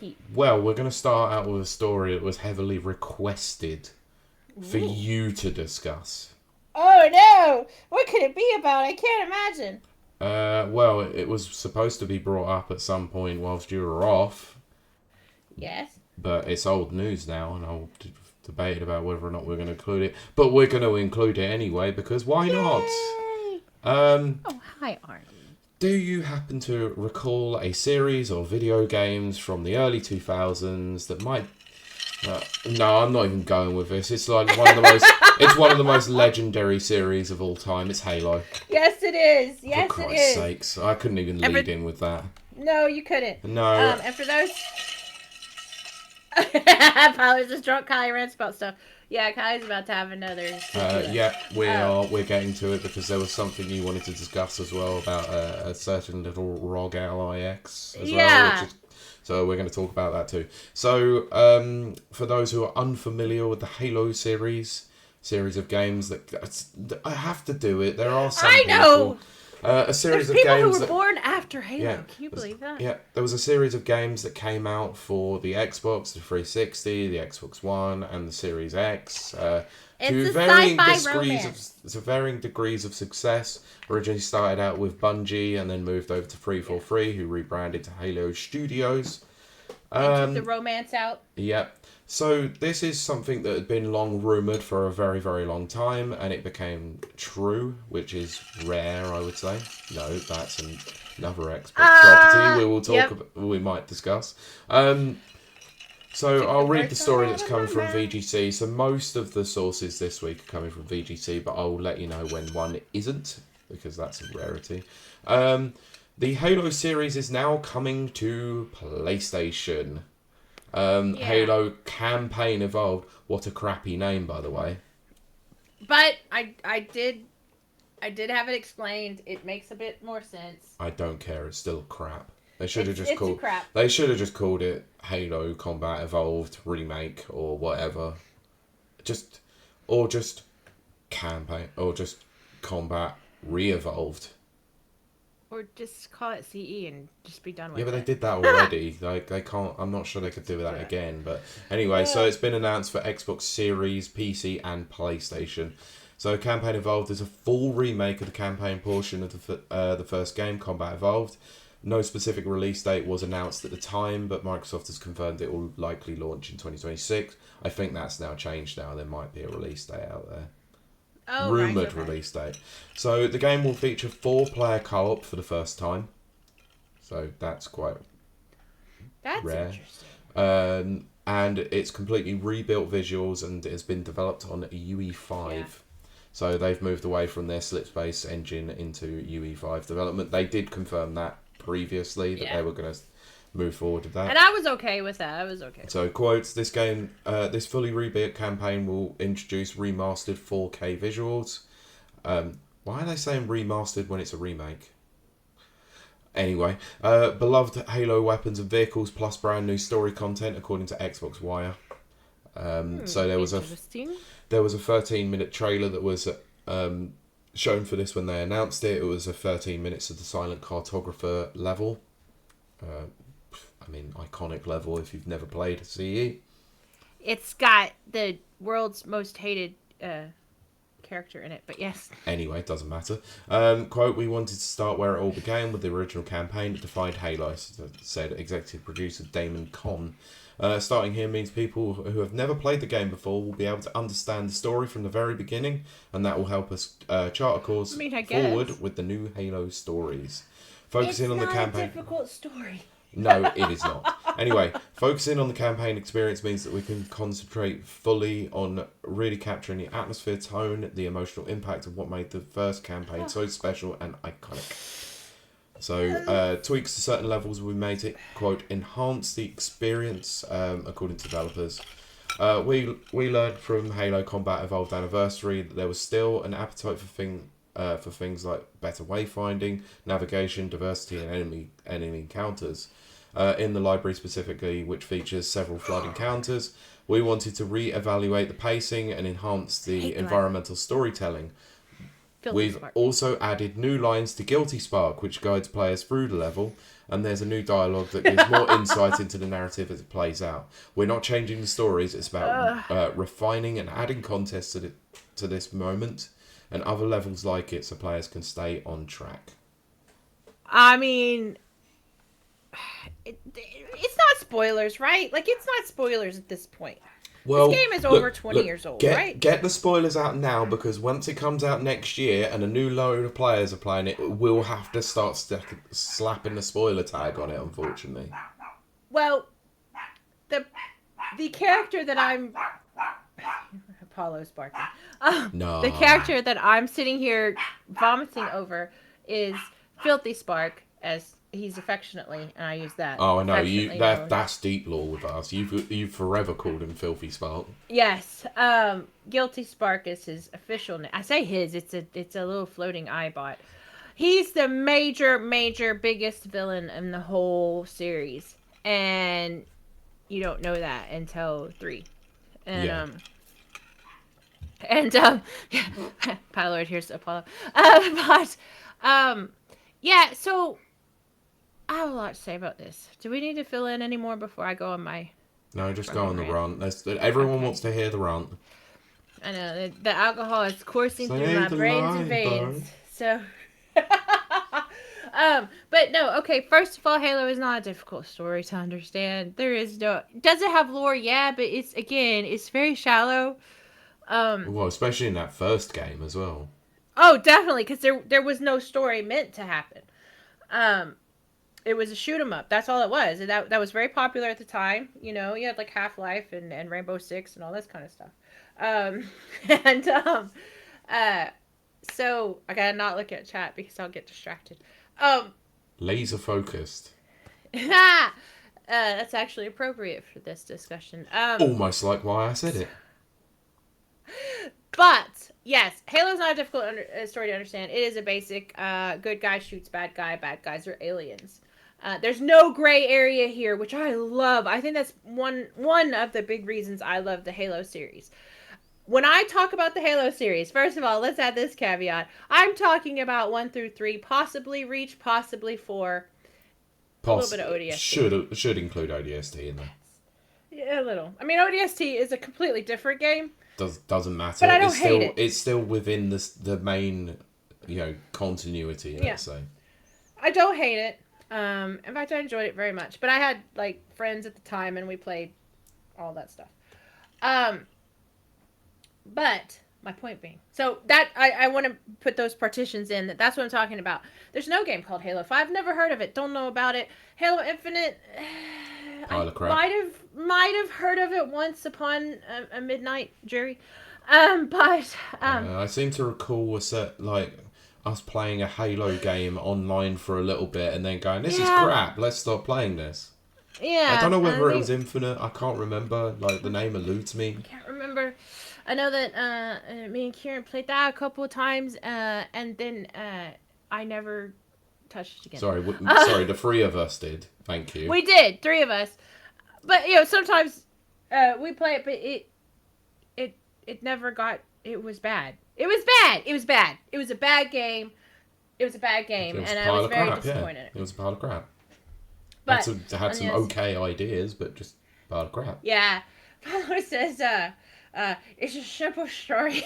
Pete? Well, we're going to start out with a story that was heavily requested for you to discuss. Oh no! What could it be about? I can't imagine. Well, it was supposed to be brought up at some point whilst you were off. Yes. But it's old news now, and I'll debate about whether or not we're going to include it. But we're going to include it anyway, because why not? Oh, hi, Arnie. Do you happen to recall a series of video games from the early 2000s that might... no, I'm not even going with this. It's like one of the most... it's one of the most legendary series of all time. It's Halo. Yes, it is. Yes, For it Christ's is. sakes. I couldn't even lead in with that. No, you couldn't. No. And for those... Tyler's just drunk. Kylie rants about stuff. Yeah, Kylie's about to have another... Yeah, we're getting to it because there was something you wanted to discuss as well about a certain little ROG LIX as well. So we're going to talk about that too. So for those who are unfamiliar with the Halo series of games, that I have to do it. There are some people... a series There's of games people who were born after Halo. Yeah, Can you believe that? Yeah, there was a series of games that came out for the Xbox, the 360, the Xbox One, and the Series X. To varying degrees of success. Originally started out with Bungie and then moved over to 343, who rebranded to Halo Studios. And took the romance out. Yep. So this is something that had been long rumoured for a very, very long time, and it became true, which is rare, I would say. No, that's another Xbox property we will talk about, we might discuss. So I'll read the story that's coming from VGC. So most of the sources this week are coming from VGC, but I'll let you know when one isn't, because that's a rarity. The Halo series is now coming to PlayStation. Halo Campaign Evolved. What a crappy name, by the way. But I did have it explained. It makes a bit more sense. I don't care. It's still crap. They should have just called it Halo Combat Evolved Remake or whatever. Just Campaign or just Combat Re-Evolved. Or just call it CE and just be done with it. Yeah, but they did that already. They can't. I'm not sure they could do that again. But anyway, so it's been announced for Xbox Series, PC, and PlayStation. So Campaign Evolved is a full remake of the campaign portion of the first game, Combat Evolved. No specific release date was announced at the time, but Microsoft has confirmed it will likely launch in 2026. I think that's now changed now. There might be a release date out there. Rumoured release date. So the game will feature 4-player co-op for the first time. So that's quite rare. Interesting. And it's completely rebuilt visuals and it has been developed on UE5. Yeah. So they've moved away from their slip-space engine into UE5 development. They did confirm that previously, that they were going to move forward with that. And I was okay with that. So, quotes, this game, this fully rebuilt campaign will introduce remastered 4K visuals. Why are they saying remastered when it's a remake? Anyway, beloved Halo weapons and vehicles plus brand new story content, according to Xbox Wire. So there was a 13-minute trailer that was shown for this when they announced it. It was a 13 minutes of the Silent Cartographer level. Iconic level if you've never played CE. It's got the world's most hated character in it, but yes. Anyway, it doesn't matter. Quote, we wanted to start where it all began with the original campaign that defined Halo, said executive producer Damon Conn. Starting here means people who have never played the game before will be able to understand the story from the very beginning, and that will help us chart a course forward with the new Halo stories. Focusing on the campaign. It's not a difficult story. No, it is not. Anyway, focusing on the campaign experience means that we can concentrate fully on really capturing the atmosphere, tone, the emotional impact of what made the first campaign so special and iconic. So, tweaks to certain levels will be made to, quote, enhance the experience, according to developers. We learned from Halo Combat Evolved Anniversary that there was still an appetite for things like better wayfinding, navigation, diversity, and enemy encounters. In the library specifically, which features several flood encounters, we wanted to re-evaluate the pacing and enhance the environmental storytelling. We've also added new lines to Guilty Spark, which guides players through the level, and there's a new dialogue that gives more insight into the narrative as it plays out. We're not changing the stories. It's about refining and adding context to this moment and other levels like it so players can stay on track. I mean, it's not spoilers, right? Like, it's not spoilers at this point. Well, this game is over 20 years old, right? Get the spoilers out now, because once it comes out next year and a new load of players are playing it, we'll have to start slapping the spoiler tag on it, unfortunately. Well, the character that I'm... Apollo's barking. No. The character that I'm sitting here vomiting over is Filthy Spark, as he's affectionately, and I use that. Oh, I know. That's deep lore with us. You've forever called him Filthy Spark. Yes. Guilty Spark is his official name. I say his. It's a little floating iBot. He's the major, biggest villain in the whole series, and you don't know that until 3. And yeah. Pylord, here's Apollo. Yeah. So I have a lot to say about this. Do we need to fill in any more before I go on my... No, just go on the rant. Everyone wants to hear the rant. I know. The alcohol is coursing through my brains and veins. So... but no, okay, first of all, Halo is not a difficult story to understand. Does it have lore? Yeah, but it's very shallow. Well, especially in that first game as well. Oh, definitely, because there was no story meant to happen. It was a shoot 'em up. That's all it was. And that was very popular at the time. You know, you had like Half-Life and Rainbow Six and all this kind of stuff. So I gotta not look at chat because I'll get distracted. Laser focused. That's actually appropriate for this discussion. Almost like why I said it. But yes, Halo's not a difficult story to understand. It is a basic good guy shoots bad guy. Bad guys are aliens. There's no gray area here, which I love. I think that's one of the big reasons I love the Halo series. When I talk about the Halo series, first of all, let's add this caveat. I'm talking about 1 through 3, possibly Reach, possibly 4. A little bit of ODST. Should include ODST in there. Yeah, a little. I mean, ODST is a completely different game. Doesn't matter. But I don't hate it. It's still within the main, continuity, let's say. I don't hate it. In fact, I enjoyed it very much. But I had, like, friends at the time, and we played all that stuff. But my point being, so that I want to put those partitions in. That's what I'm talking about. There's no game called Halo 5. Never heard of it. Don't know about it. Halo Infinite. I might have heard of it once upon a midnight jury. I seem to recall us playing a Halo game online for a little bit and then going, this is crap. Let's stop playing this. Yeah. I don't know whether it was Infinite. I can't remember. Like, the name eludes me. I can't remember. I know that me and Kieran played that a couple of times, and then I never touched it again. Sorry, the 3 of us did. Thank you. We did, 3 of us. But sometimes we play it, but it never got. It was bad. It was bad. It was bad. It was a bad game. And I was very disappointed. Yeah. It was a pile of crap. But had some okay ideas, but just a pile of crap. Yeah. Paolo says, it's a simple story.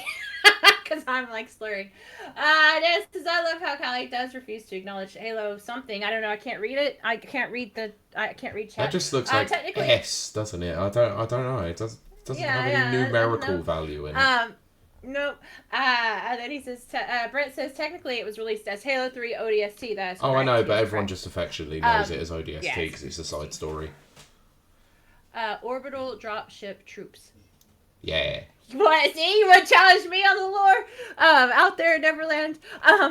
Because I'm like slurring. This because I love how Callie does refuse to acknowledge Halo something. I don't know. I can't read it. I can't read chat. That just looks like S, doesn't it? I don't know. It doesn't have any numerical value in it. Nope. And then he says, Brent says technically it was released as Halo 3 ODST. That's correct. I know, but everyone just affectionately knows it as ODST because it's a side story. Orbital dropship troops. Yeah. You want to challenge me on the lore? Out there in Neverland.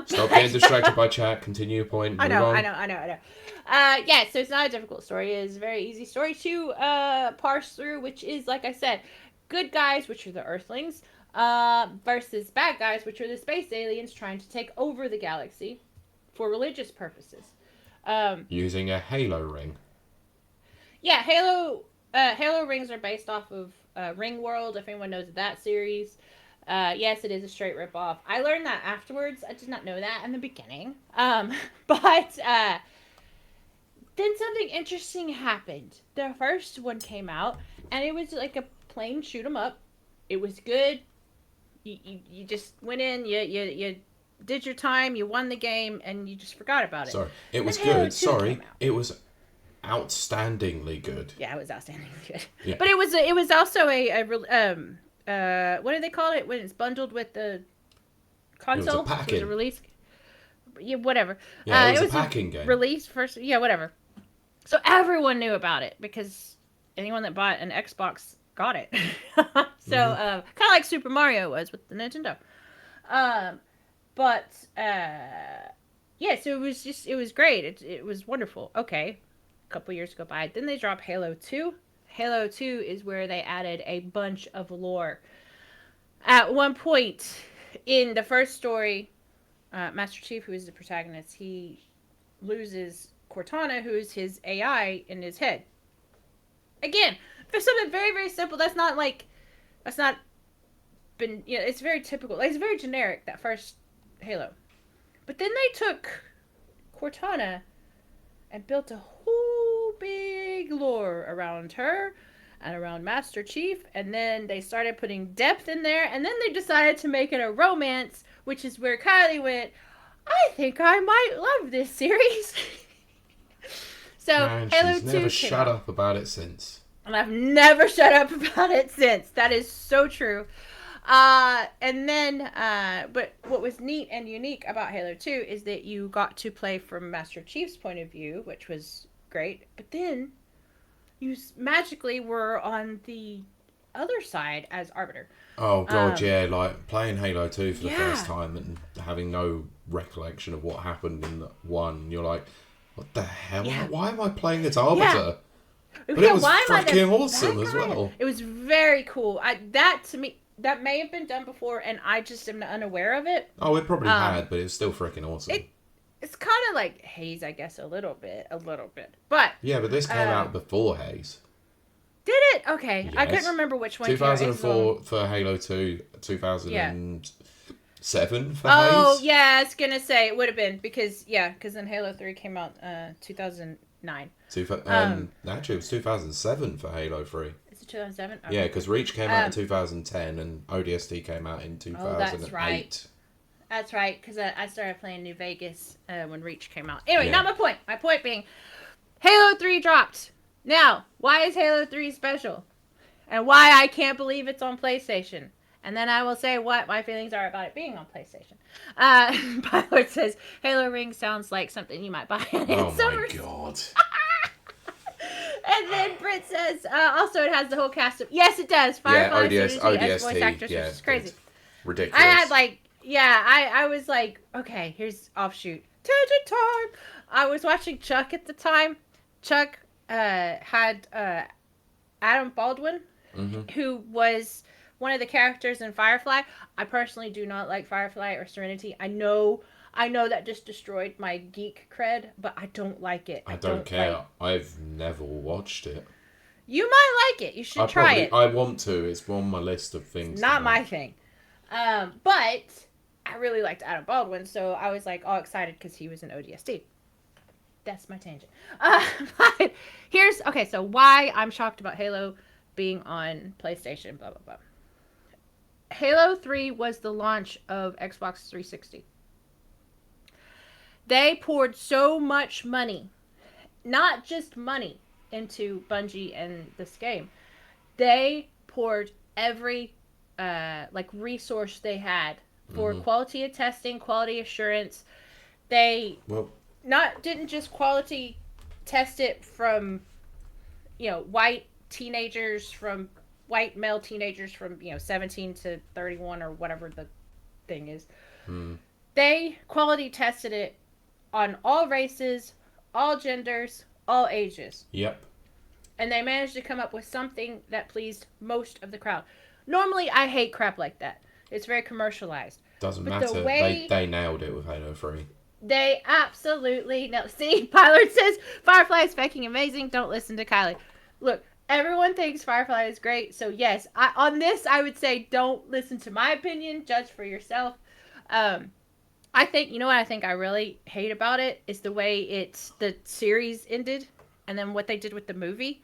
Stop getting distracted by chat. Continue your point. I know. Yeah, so it's not a difficult story. It's a very easy story to parse through, which is, like I said, good guys, which are the Earthlings, versus bad guys, which are the space aliens trying to take over the galaxy for religious purposes. Using a Halo ring. Yeah, Halo rings are based off of Ring World, if anyone knows that series. Yes, it is a straight ripoff. I learned that afterwards. I did not know that in the beginning. But then something interesting happened. The first one came out, and it was like a plain shoot 'em up. It was good. You just went in, you did your time, you won the game, and you just forgot about it. Sorry, it And was then Halo good. 2 Sorry, came out. it was outstandingly good. Yeah, it was outstandingly good. Yeah. But it was also what do they call it when it's bundled with the console? It was a So it was a packing. release. Yeah, whatever. Yeah, it It was a was packing game. release first. Yeah, whatever. So everyone knew about it because anyone that bought an Xbox got it. So kind of like Super Mario was with the Nintendo. Um, but yeah, so it was great. It was wonderful. Okay, a couple years go by. Then they drop Halo 2. Halo 2 is where they added a bunch of lore. At one point in the first story, Master Chief, who is the protagonist, he loses Cortana, who is his AI in his head. Again, for something very, very simple, that's not been, it's very typical. Like, it's very generic, that first Halo. But then they took Cortana and built a whole big lore around her and around Master Chief, and then they started putting depth in there, and then they decided to make it a romance, which is where Kylie went, I think I might love this series. So Man, Halo she's 2 never came shut out. up about it since. And I've never shut up about it since. That is so true. And then, but what was neat and unique about Halo 2 is that you got to play from Master Chief's point of view, which was great. But then you magically were on the other side as Arbiter. Oh god, yeah, like playing Halo 2 for the Yeah. first time and having no recollection of what happened in one, you're like, what the hell? Yeah. Why am I playing as Arbiter? But Yeah, it was why am I the freaking awesome bad as guy? well. It was very cool. That to me, that may have been done before, and I just am unaware of it. Oh, it probably had, but it was still freaking awesome. It's kind of like Haze, I guess, a little bit. But Yeah, but this came out before Haze. did it? Okay, I couldn't Yes. remember which one. came out. 2004 for Halo 2, 2007 for Oh Haze. yeah, I was gonna say it would have been because then Halo 3 came out 2009. Actually, it was 2007 for Halo 3. Is it 2007? Okay. Yeah, because Reach came out in 2010 and ODST came out in 2008. Oh, that's right. That's right, because I started playing New Vegas when Reach came out. Anyway, not my point. My point being, Halo 3 dropped. Now, why is Halo 3 special? And why I can't believe it's on PlayStation. And then I will say what my feelings are about it being on PlayStation. Pilot says, Halo Ring sounds like something you might buy in Oh summer. my god. And then Britt says, also it has the whole cast of... Yes, it does. Firefly, ODST, as voice actress, which is crazy. it's ridiculous. I had I was like, okay, here's offshoot. Tangent time. I was watching Chuck at the time. Chuck had Adam Baldwin, who was one of the characters in Firefly. I personally do not like Firefly or Serenity. I know that just destroyed my geek cred, but I don't like it. I don't care. I've never watched it. You might like it. You should try it. I want to. It's on my list of things. Not my thing. But I really liked Adam Baldwin, so I was like all excited because he was in ODST. That's my tangent. But so why I'm shocked about Halo being on PlayStation, blah, blah, blah. Halo 3 was the launch of Xbox 360. They poured so much money, not just money, into Bungie and this game. They poured every resource they had for quality of testing, quality assurance. They didn't just quality test it from white male teenagers from 17 to 31 or whatever the thing is. They quality tested it on all races, all genders, all ages. Yep. And they managed to come up with something that pleased most of the crowd. Normally, I hate crap like that. It's very commercialized. Doesn't But matter. the way They nailed it with Halo 3. they absolutely no. See, Pilot says Firefly is fucking amazing. Don't listen to Kylie. Look, everyone thinks Firefly is great. So yes, on this I would say don't listen to my opinion. Judge for yourself. I think, you know what I think I really hate about it is the way the series ended and then what they did with the movie.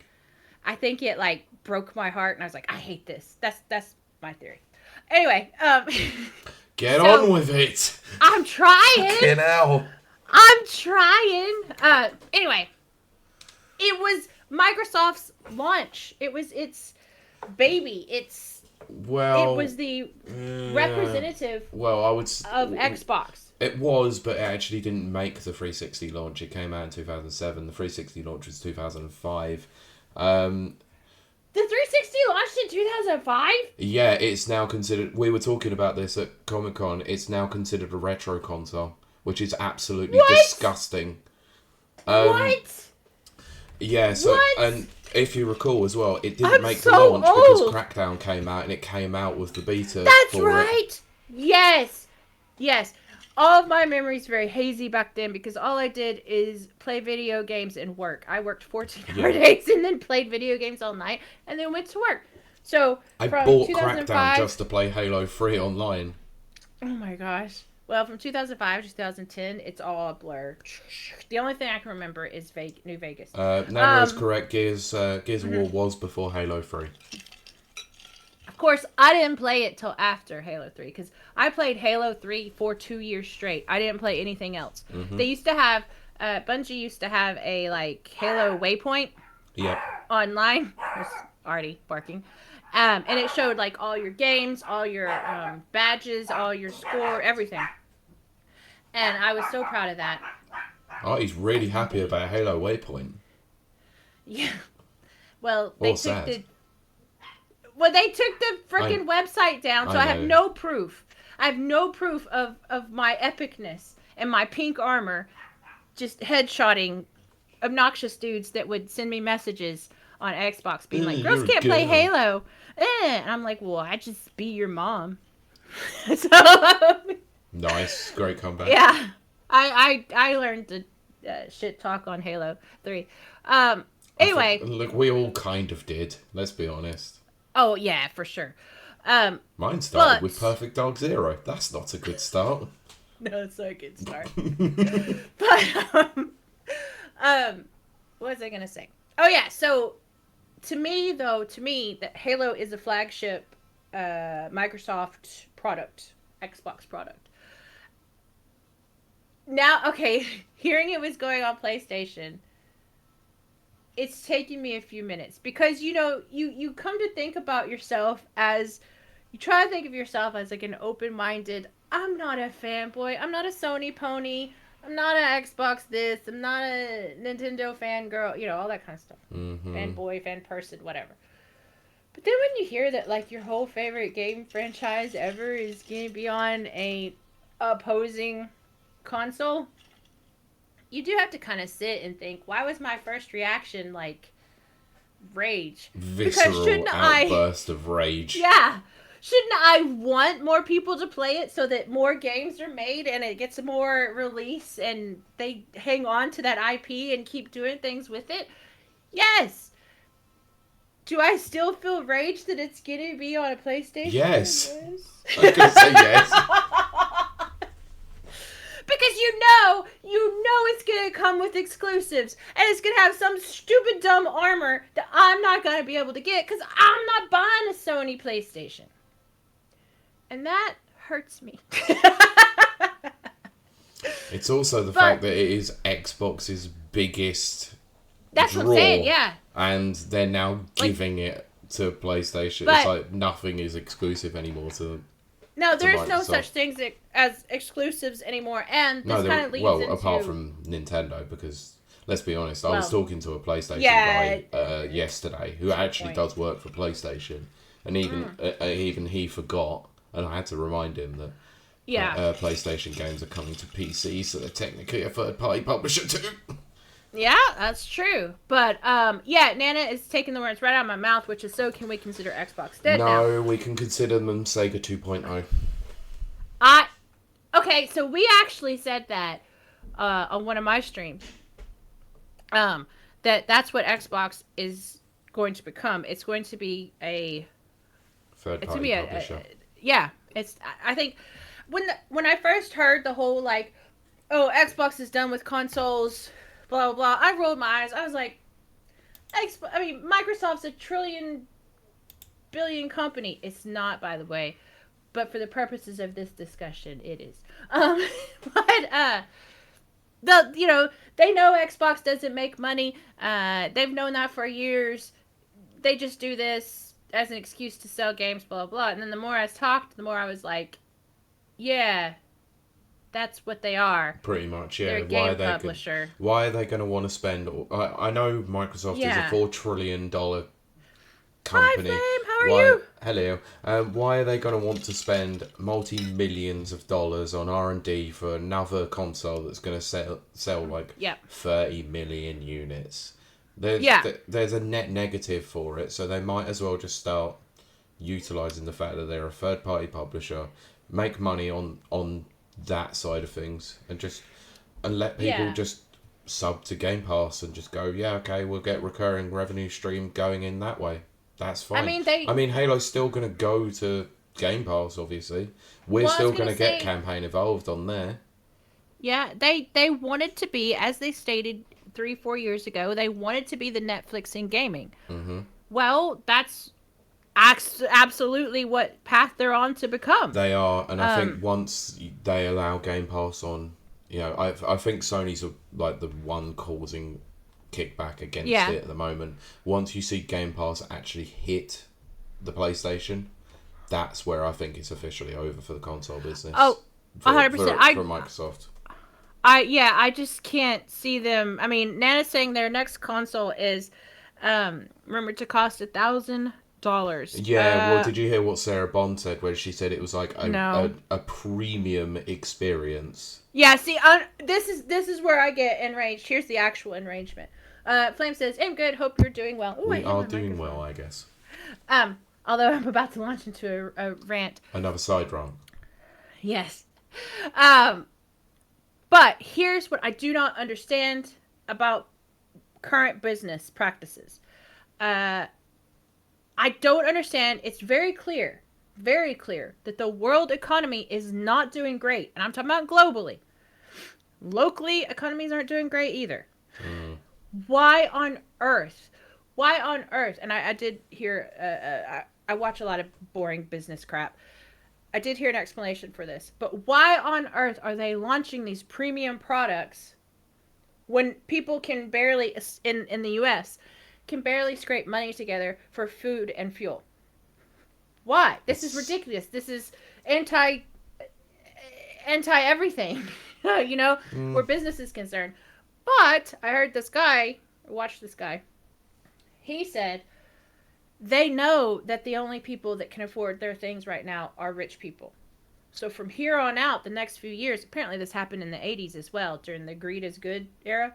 I think it like broke my heart and I was like, I hate this. That's my theory. Anyway, Get on so with it. I'm trying. Fucking hell. I'm trying. Anyway, it was Microsoft's launch. It was its baby. It was the representative Well, I would of Xbox. It was, but it actually didn't make the 360 launch. It came out in 2007. The 360 launch was 2005. The 360 launched in 2005? Yeah, it's now considered... We were talking about this at Comic-Con. It's now considered a retro console, which is absolutely disgusting. What? Yeah, so... What? And if you recall as well, it didn't make the so launch old. because Crackdown came out, and it came out with the beta. That's for right! it. Yes! Yes. All of my memories very hazy back then because all I did is play video games and work. I worked 14-hour days and then played video games all night and then went to work. So I from bought 2005, Crackdown just to play Halo 3 online. Oh my gosh. Well, from 2005 to 2010, it's all a blur. The only thing I can remember is New Vegas. Nana is correct. Gears of War was before Halo 3. Of course, I didn't play it till after Halo 3 because I played Halo 3 for 2 years straight. I didn't play anything else. They used to have, Bungie used to have a like Halo Waypoint online. I was already barking. And it showed like all your games, all your badges, all your score, everything. And I was so proud of that. Oh, he's really happy about Halo Waypoint. Yeah. Well, they took the freaking website down, so I have no proof. I have no proof of my epicness and my pink armor just headshotting obnoxious dudes that would send me messages on Xbox being like, girls can't play Halo. And I'm like, well, I just be your mom. So nice. Great comeback. Yeah. I learned to shit talk on Halo 3. Anyway. Look, we all kind of did. Let's be honest. Oh, yeah, for sure. Mine started with Perfect Dark Zero. That's not a good start. No, it's not a good start. But, what was I going to say? Oh, yeah, so, to me, that Halo is a flagship Microsoft product, Xbox product. Now, okay, hearing it was going on PlayStation, it's taking me a few minutes because, you know, you come to think about yourself as, you try to think of yourself as like an open-minded, I'm not a fanboy, I'm not a Sony pony, I'm not an Xbox this, I'm not a Nintendo fangirl, you know, all that kind of stuff. Fanboy, fan person, whatever. But then when you hear that, like, your whole favorite game franchise ever is going to be on a opposing console, you do have to kind of sit and think, why was my first reaction like rage? Visceral outburst of rage. Yeah. Shouldn't I want more people to play it so that more games are made and it gets more release and they hang on to that IP and keep doing things with it? Yes. Do I still feel rage that it's going to be on a PlayStation? Yes. I was going to say yes. Because you know it's going to come with exclusives. And it's going to have some stupid dumb armor that I'm not going to be able to get because I'm not buying a Sony PlayStation. And that hurts me. It's also the fact that it is Xbox's biggest That's draw, what I'm saying, yeah. And they're now giving it to PlayStation. It's like nothing is exclusive anymore to... No, there's no such things as exclusives anymore, and this kind of leads into... Well, apart from Nintendo, because, let's be honest, I was talking to a PlayStation guy yesterday, who actually does work for PlayStation, and even he forgot, and I had to remind him that PlayStation games are coming to PC, so they're technically a third-party publisher too. Yeah, that's true. But, Nana is taking the words right out of my mouth, which is, so can we consider Xbox dead now? No, we can consider them Sega 2.0. Okay, so we actually said that on one of my streams. That's what Xbox is going to become. It's going to be a... Third-party publisher. Yeah, I think... when I first heard the whole like, oh, Xbox is done with consoles, blah blah blah, I rolled my eyes. I was like, Microsoft's a trillion billion company. It's not, by the way, but for the purposes of this discussion, it is. Um, but they know Xbox doesn't make money. They've known that for years. They just do this as an excuse to sell games, blah blah. And then the more I talked, the more I was like, yeah, that's what they are. Pretty much, They're yeah. a game publisher. Why are they going to want to spend? I know Microsoft is a Yeah. $4 trillion Hi, company. Flame. How are Why? you? Hello. Why are they going to want to spend multi-millions of dollars on R&D for another console that's going to sell like Yeah. 30 million units? Yeah. There's a net negative for it, so they might as well just start utilizing the fact that they're a third-party publisher, make money on that side of things, and let people Yeah. just sub to Game Pass and just go, yeah, okay, we'll get recurring revenue stream going in that way. That's fine. I mean, Halo's still going to go to Game Pass, obviously. We're Well, I was still going gonna to get say, Campaign Evolved on there. yeah, they wanted to be, as they stated 3-4 years ago, they wanted to be the Netflix in gaming. Hmm. Well, that's absolutely what path they're on to become. They are, and I Um, think once they allow Game Pass on, I think Sony's like the one causing kickback against yeah. it at the moment. Once you see Game Pass actually hit the PlayStation, that's where I think it's officially over for the console business. Oh, for, 100%. for Microsoft. I just can't see them. I mean, Nana's saying their next console is rumored to cost $1,000. Yeah, well, did you hear what Sarah Bond said, where she said it was like No. a premium experience? Yeah, see, this is where I get enraged. Here's the actual enragement. Flame says, "I'm good. Hope you're doing well." Ooh, I We hit are my doing microphone. well, I guess. Although I'm about to launch into a rant. Another side rant. Yes. Um, but here's what I do not understand about current business practices. Uh, I don't understand. It's very clear that the world economy is not doing great. And I'm talking about globally. Locally, economies aren't doing great either. Mm. Why on earth? Why on earth? And I did hear, I watch a lot of boring business crap. I did hear an explanation for this. But why on earth are they launching these premium products when people can barely, in the US, can barely scrape money together for food and fuel? Why? This is ridiculous. This is anti everything, where business is concerned. But I heard this guy, watched this guy. He said they know that the only people that can afford their things right now are rich people. So from here on out, the next few years, apparently this happened in the 80s as well, during the greed is good era.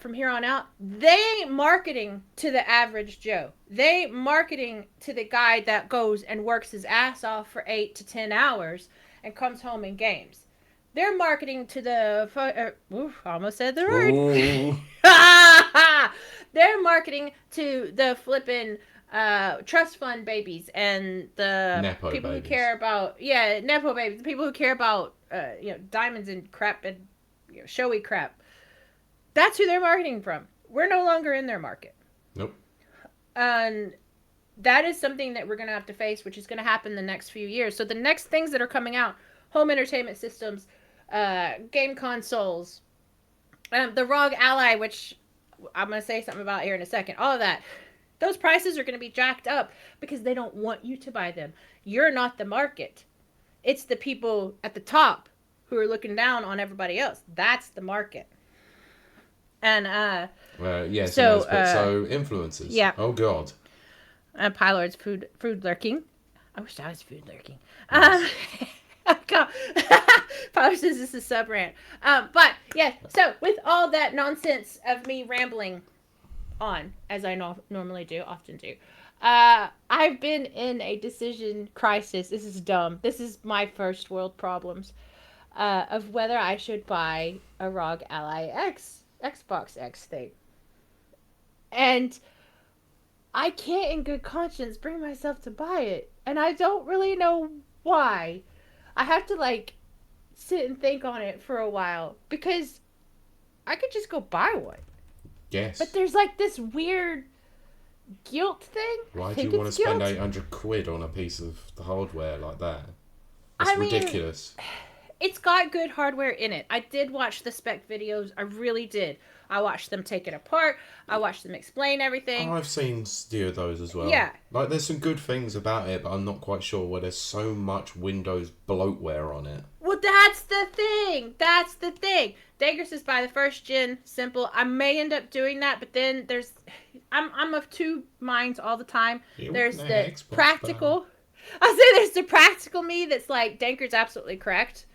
From here on out, they ain't marketing to the average Joe. They marketing to the guy that goes and works his ass off for 8 to 10 hours and comes home and games. They're marketing to the I almost said the word. They're marketing to the flippin' trust fund babies and the Nepo people babies. who care about Nepo babies, the people who care about diamonds and crap and showy crap. That's who they're marketing from. We're no longer in their market. Nope. And that is something that we're going to have to face, which is going to happen the next few years. So the next things that are coming out, home entertainment systems, game consoles, the ROG Ally, which I'm going to say something about here in a second, all of that, those prices are going to be jacked up because they don't want you to buy them. You're not the market. It's the people at the top who are looking down on everybody else. That's the market. And yes, so influencers. Yeah. Oh God. Pylor's food lurking. I wish I was food lurking. Yes. Pylor says this is sub rant. But yeah, so with all that nonsense of me rambling on, as I normally do, often do, I've been in a decision crisis. This is dumb. This is my first world problems of whether I should buy a ROG Ally X Xbox X thing. And I can't in good conscience bring myself to buy it. And I don't really know why. I have to like sit and think on it for a while because I could just go buy one. Yes. But there's like this weird guilt thing. Why do you want to spend 800 quid on a piece of the hardware like that? It's ridiculous. It's got good hardware in it. I did watch the spec videos. I really did. I watched them take it apart. I watched them explain everything. Oh, I've seen of those as well. Yeah. Like, there's some good things about it, but I'm not quite sure why there's so much Windows bloatware on it. Well, that's the thing. That's the thing. Dagger says buy the first gen, simple. I may end up doing that, but then I'm of two minds all the time. There's the Xbox practical. I say there's the practical me that's like, Danker's absolutely correct.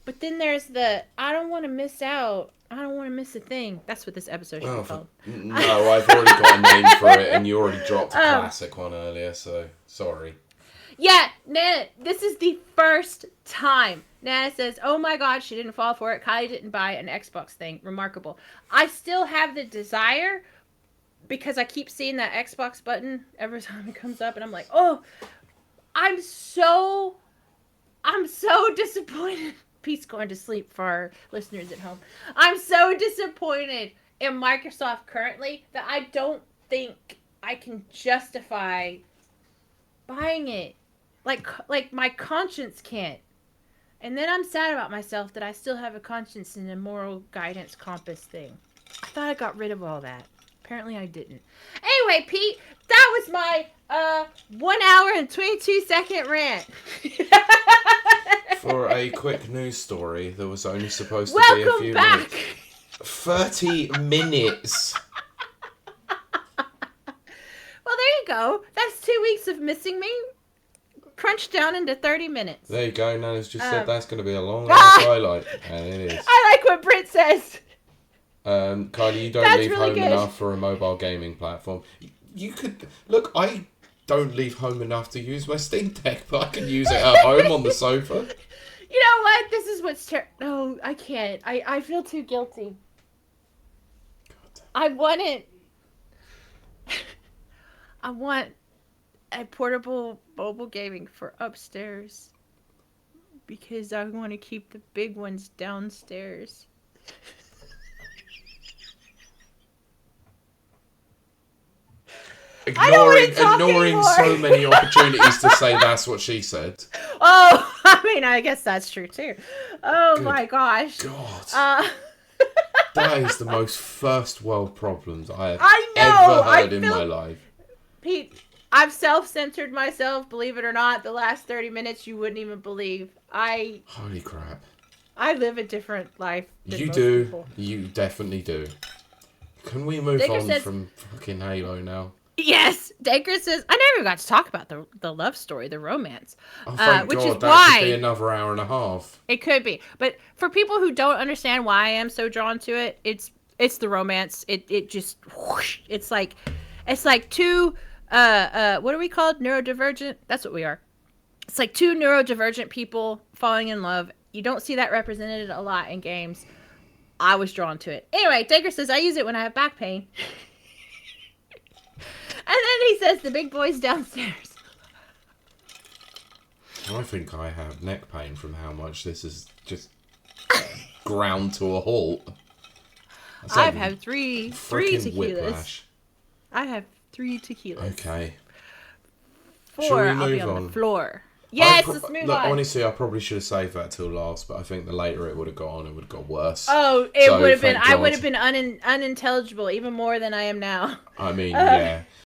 But then there's the, I don't want to miss out. I don't want to miss a thing. That's what this episode should be called. No, I've already got a name for it, and you already dropped a classic one earlier, so sorry. Yeah, Nana, this is the first time. Nana says, oh my god, she didn't fall for it. Kylie didn't buy an Xbox thing. Remarkable. I still have the desire, because I keep seeing that Xbox button every time it comes up, and I'm like, oh, I'm so disappointed. Pete's going to sleep for our listeners at home. I'm so disappointed in Microsoft currently that I don't think I can justify buying it. Like my conscience can't. And then I'm sad about myself that I still have a conscience and a moral guidance compass thing. I thought I got rid of all that. Apparently I didn't. Anyway, Pete, that was my 1 hour and 22-second rant. For a quick news story, there was only supposed to be a few minutes. 30 minutes. Well, there you go. That's 2 weeks of missing me. Crunched down into 30 minutes. There you go. Nana's just said that's going to be a long highlight. And it is. I like what Britt says. Kylie, you don't leave home enough for a mobile gaming platform. You could... Look, I don't leave home enough to use my Steam Deck, but I can use it at home on the sofa. You know what? This is what's no, I can't. I feel too guilty. I want it. I want a portable mobile gaming for upstairs. Because I want to keep the big ones downstairs. Ignoring so many opportunities to say that's what she said. Oh, I mean, I guess that's true too. Oh my gosh. God. That is the most first world problems I have ever heard in my life. Pete, I've self-censored myself, believe it or not. The last 30 minutes you wouldn't even believe. Holy crap. I live a different life than You most do. people. You definitely do. Can we move on from fucking Halo now? Yes, Dacre says, I never got to talk about the love story, the romance. Oh, thank which God, is that why could be another hour and a half. It could be. But for people who don't understand why I am so drawn to it, it's the romance. It just whoosh, it's like two what are we called? Neurodivergent? That's what we are. It's like two neurodivergent people falling in love. You don't see that represented a lot in games. I was drawn to it. Anyway, Dacre says, I use it when I have back pain. And then he says, the big boy's downstairs. I think I have neck pain from how much this is just ground to a halt. I've had three tequilas. Whiplash. I have 3 tequilas. Okay. 4, I'll be on the floor. Yes, let's move on. Honestly, I probably should have saved that till last, but I think the later it would have got on, it would have got worse. Oh, it would have been. I would have been unintelligible even more than I am now. I mean, yeah.